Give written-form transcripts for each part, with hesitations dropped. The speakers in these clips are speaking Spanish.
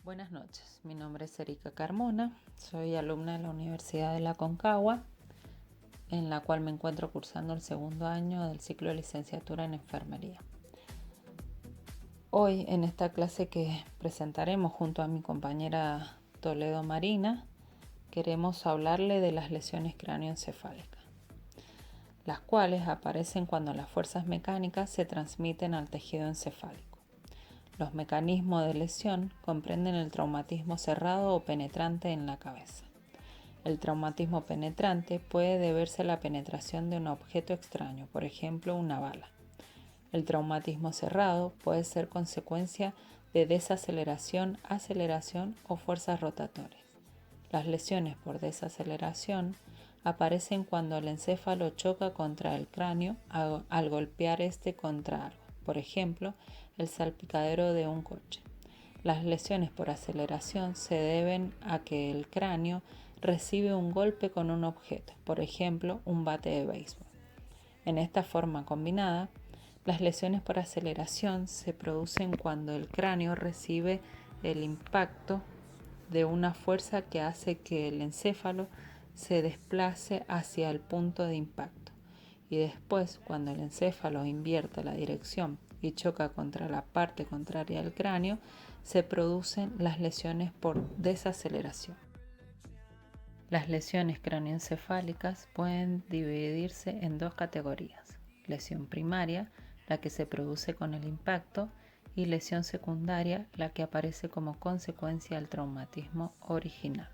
Buenas noches, mi nombre es Erika Carmona, soy alumna de la Universidad de la Aconcagua, en la cual me encuentro cursando el segundo año del ciclo de licenciatura en enfermería. Hoy, en esta clase que presentaremos junto a mi compañera Toledo Marina, queremos hablarle de las lesiones cráneoencefálicas, las cuales aparecen cuando las fuerzas mecánicas se transmiten al tejido encefálico. Los mecanismos de lesión comprenden el traumatismo cerrado o penetrante en la cabeza. El traumatismo penetrante puede deberse a la penetración de un objeto extraño, por ejemplo, una bala. El traumatismo cerrado puede ser consecuencia de desaceleración, aceleración o fuerzas rotatorias. Las lesiones por desaceleración aparecen cuando el encéfalo choca contra el cráneo al golpear este contra algo, por ejemplo, el salpicadero de un coche. Las lesiones por aceleración se deben a que el cráneo recibe un golpe con un objeto, por ejemplo, un bate de béisbol. En esta forma combinada, las lesiones por aceleración se producen cuando el cráneo recibe el impacto de una fuerza que hace que el encéfalo se desplace hacia el punto de impacto, y después, cuando el encéfalo invierte la dirección y choca contra la parte contraria del cráneo, se producen las lesiones por desaceleración. Las lesiones cráneoencefálicas pueden dividirse en dos categorías: lesión primaria, la que se produce con el impacto, y lesión secundaria, la que aparece como consecuencia del traumatismo original.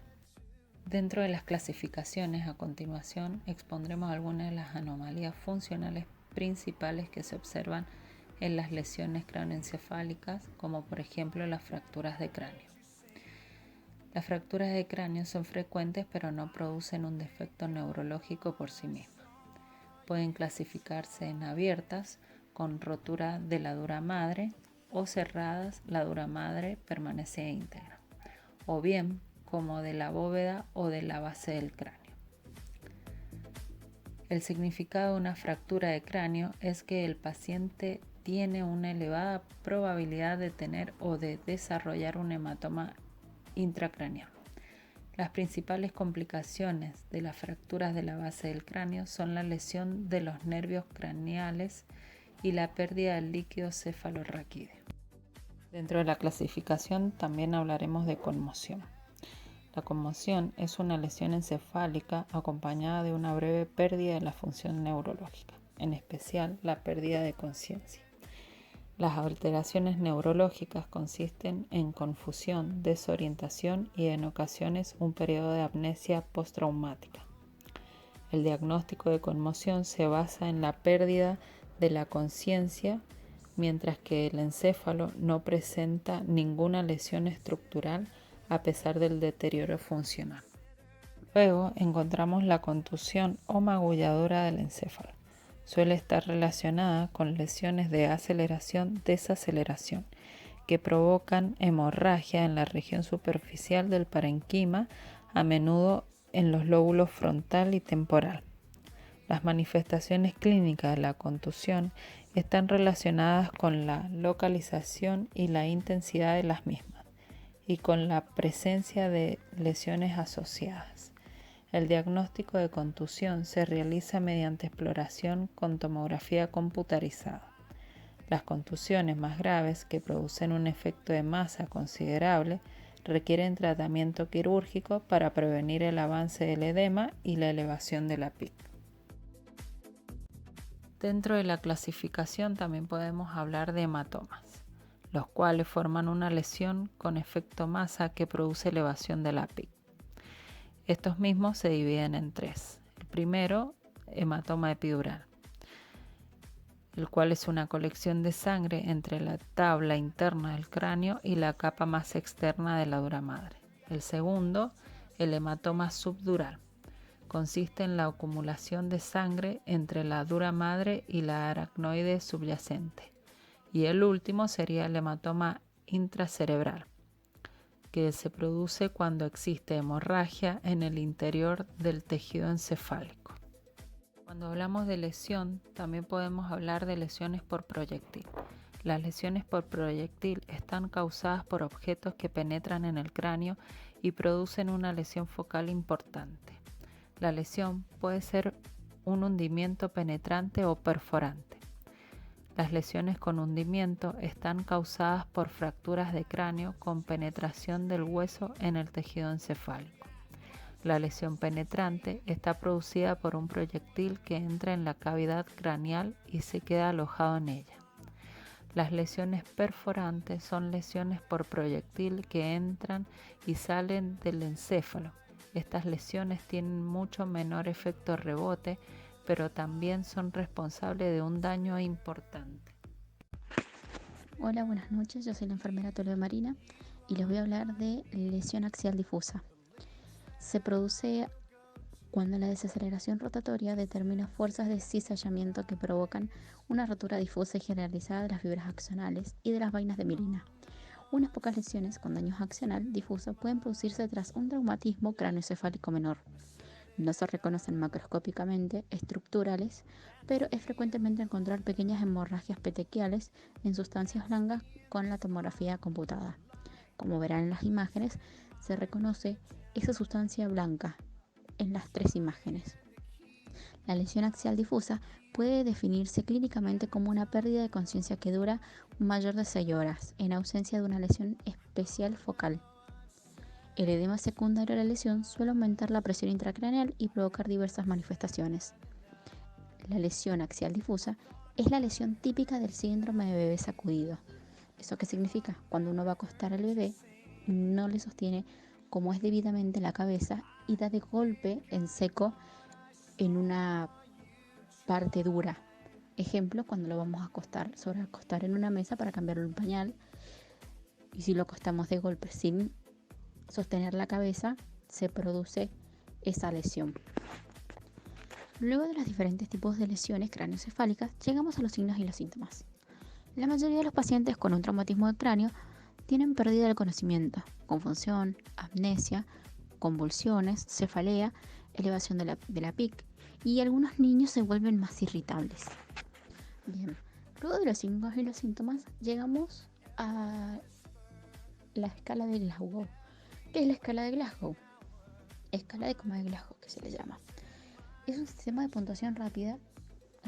Dentro de las clasificaciones, a continuación expondremos algunas de las anomalías funcionales principales que se observan en las lesiones cráneoencefálicas, como por ejemplo las fracturas de cráneo. Las fracturas de cráneo son frecuentes, pero no producen un defecto neurológico por sí mismas. Pueden clasificarse en abiertas, con rotura de la dura madre, o cerradas, la dura madre permanece íntegra, o bien como de la bóveda o de la base del cráneo. El significado de una fractura de cráneo es que el paciente tiene una elevada probabilidad de tener o de desarrollar un hematoma intracraneal. Las principales complicaciones de las fracturas de la base del cráneo son la lesión de los nervios craneales y la pérdida del líquido cefalorraquídeo. Dentro de la clasificación también hablaremos de conmoción. La conmoción es una lesión encefálica acompañada de una breve pérdida de la función neurológica, en especial la pérdida de conciencia. Las alteraciones neurológicas consisten en confusión, desorientación y en ocasiones un periodo de amnesia postraumática. El diagnóstico de conmoción se basa en la pérdida de la conciencia, mientras que el encéfalo no presenta ninguna lesión estructural a pesar del deterioro funcional. Luego encontramos la contusión o magulladura del encéfalo. Suele estar relacionada con lesiones de aceleración-desaceleración que provocan hemorragia en la región superficial del parenquima, a menudo en los lóbulos frontal y temporal. Las manifestaciones clínicas de la contusión están relacionadas con la localización y la intensidad de las mismas, y con la presencia de lesiones asociadas. El diagnóstico de contusión se realiza mediante exploración con tomografía computarizada. Las contusiones más graves, que producen un efecto de masa considerable, requieren tratamiento quirúrgico para prevenir el avance del edema y la elevación de la PIC. Dentro de la clasificación también podemos hablar de hematomas, los cuales forman una lesión con efecto masa que produce elevación de la PIC. Estos mismos se dividen en tres. El primero, hematoma epidural, el cual es una colección de sangre entre la tabla interna del cráneo y la capa más externa de la dura madre. El segundo, el hematoma subdural, consiste en la acumulación de sangre entre la dura madre y la aracnoide subyacente. Y el último sería el hematoma intracerebral, que se produce cuando existe hemorragia en el interior del tejido encefálico. Cuando hablamos de lesión, también podemos hablar de lesiones por proyectil. Las lesiones por proyectil están causadas por objetos que penetran en el cráneo y producen una lesión focal importante. La lesión puede ser un hundimiento penetrante o perforante. Las lesiones con hundimiento están causadas por fracturas de cráneo con penetración del hueso en el tejido encefálico. La lesión penetrante está producida por un proyectil que entra en la cavidad craneal y se queda alojado en ella. Las lesiones perforantes son lesiones por proyectil que entran y salen del encéfalo. Estas lesiones tienen mucho menor efecto rebote, pero también son responsables de un daño importante. Hola, buenas noches. Yo soy la enfermera Toledo Marina y les voy a hablar de lesión axial difusa. Se produce cuando la desaceleración rotatoria determina fuerzas de cizallamiento que provocan una rotura difusa y generalizada de las fibras axonales y de las vainas de mielina. Unas pocas lesiones con daño axonal difuso pueden producirse tras un traumatismo craneoencefálico menor. No se reconocen macroscópicamente estructurales, pero es frecuentemente encontrar pequeñas hemorragias petequiales en sustancias blancas con la tomografía computada. Como verán en las imágenes, se reconoce esa sustancia blanca en las tres imágenes. La lesión axial difusa puede definirse clínicamente como una pérdida de conciencia que dura mayor de 6 horas, en ausencia de una lesión especial focal. El edema secundario a la lesión suele aumentar la presión intracraneal y provocar diversas manifestaciones. La lesión axial difusa es la lesión típica del síndrome de bebé sacudido. ¿Eso qué significa? Cuando uno va a acostar al bebé, no le sostiene como es debidamente la cabeza y da de golpe en seco en una parte dura. Ejemplo, cuando lo vamos a acostar en una mesa para cambiarle un pañal, y si lo acostamos de golpe sin sostener la cabeza, se produce esa lesión. Luego de los diferentes tipos de lesiones craneoencefálicas, llegamos a los signos y los síntomas. La mayoría de los pacientes con un traumatismo del cráneo tienen pérdida del conocimiento, confusión, amnesia, convulsiones, cefalea, elevación de la PIC, y algunos niños se vuelven más irritables. Bien, luego de los signos y los síntomas, llegamos a la escala de Glasgow. ¿Qué es la escala de Glasgow? Escala de coma de Glasgow, que se le llama. Es un sistema de puntuación rápida,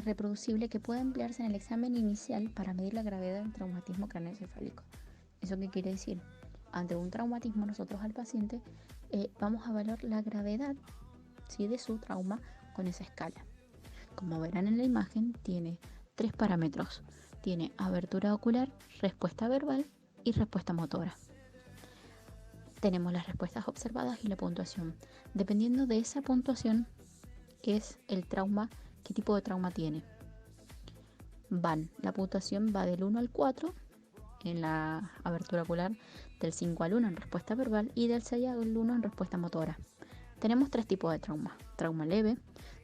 reproducible, que puede emplearse en el examen inicial para medir la gravedad del traumatismo craneoencefálico. ¿Eso qué quiere decir? Ante un traumatismo, nosotros al paciente vamos a evaluar la gravedad, ¿sí?, de su trauma con esa escala. Como verán en la imagen, tiene 3 parámetros. Tiene abertura ocular, respuesta verbal y respuesta motora. Tenemos las respuestas observadas y la puntuación. Dependiendo de esa puntuación es el trauma, qué tipo de trauma tiene. La puntuación va del 1 al 4 en la abertura ocular, del 5 al 1 en respuesta verbal y del 6 al 1 en respuesta motora. Tenemos 3 tipos de trauma: trauma leve,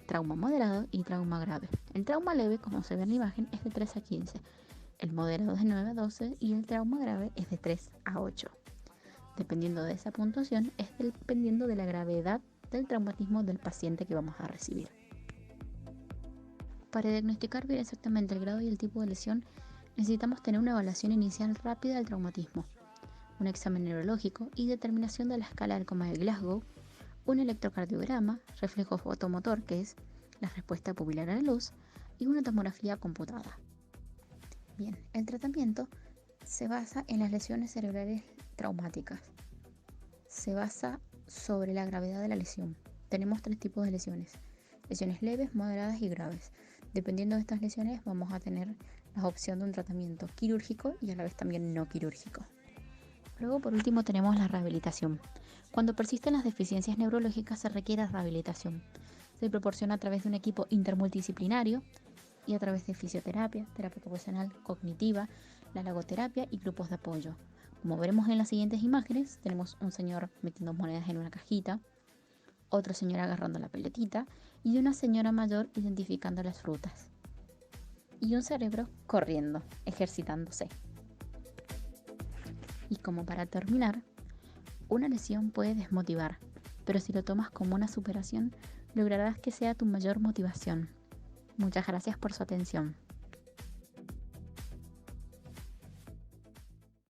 trauma moderado y trauma grave. El trauma leve, como se ve en la imagen, es de 3 a 15. El moderado es de 9 a 12 y el trauma grave es de 3 a 8. Dependiendo de esa puntuación, es dependiendo de la gravedad del traumatismo del paciente que vamos a recibir. Para diagnosticar bien exactamente el grado y el tipo de lesión, necesitamos tener una evaluación inicial rápida del traumatismo, un examen neurológico y determinación de la escala del coma de Glasgow, un electrocardiograma, reflejo fotomotor, que es la respuesta pupilar a la luz, y una tomografía computada. Bien, el tratamiento se basa en las lesiones cerebrales traumáticas. Se basa sobre la gravedad de la lesión. Tenemos 3 tipos de lesiones: lesiones leves, moderadas y graves. Dependiendo de estas lesiones vamos a tener la opción de un tratamiento quirúrgico y a la vez también no quirúrgico. Luego, por último, tenemos la rehabilitación. Cuando persisten las deficiencias neurológicas se requiere rehabilitación. Se proporciona a través de un equipo intermultidisciplinario y a través de fisioterapia, terapia ocupacional cognitiva, la logoterapia y grupos de apoyo. Como veremos en las siguientes imágenes, tenemos un señor metiendo monedas en una cajita, otro señor agarrando la pelotita y una señora mayor identificando las frutas. Y un cerebro corriendo, ejercitándose. Y como para terminar, una lesión puede desmotivar, pero si lo tomas como una superación, lograrás que sea tu mayor motivación. Muchas gracias por su atención.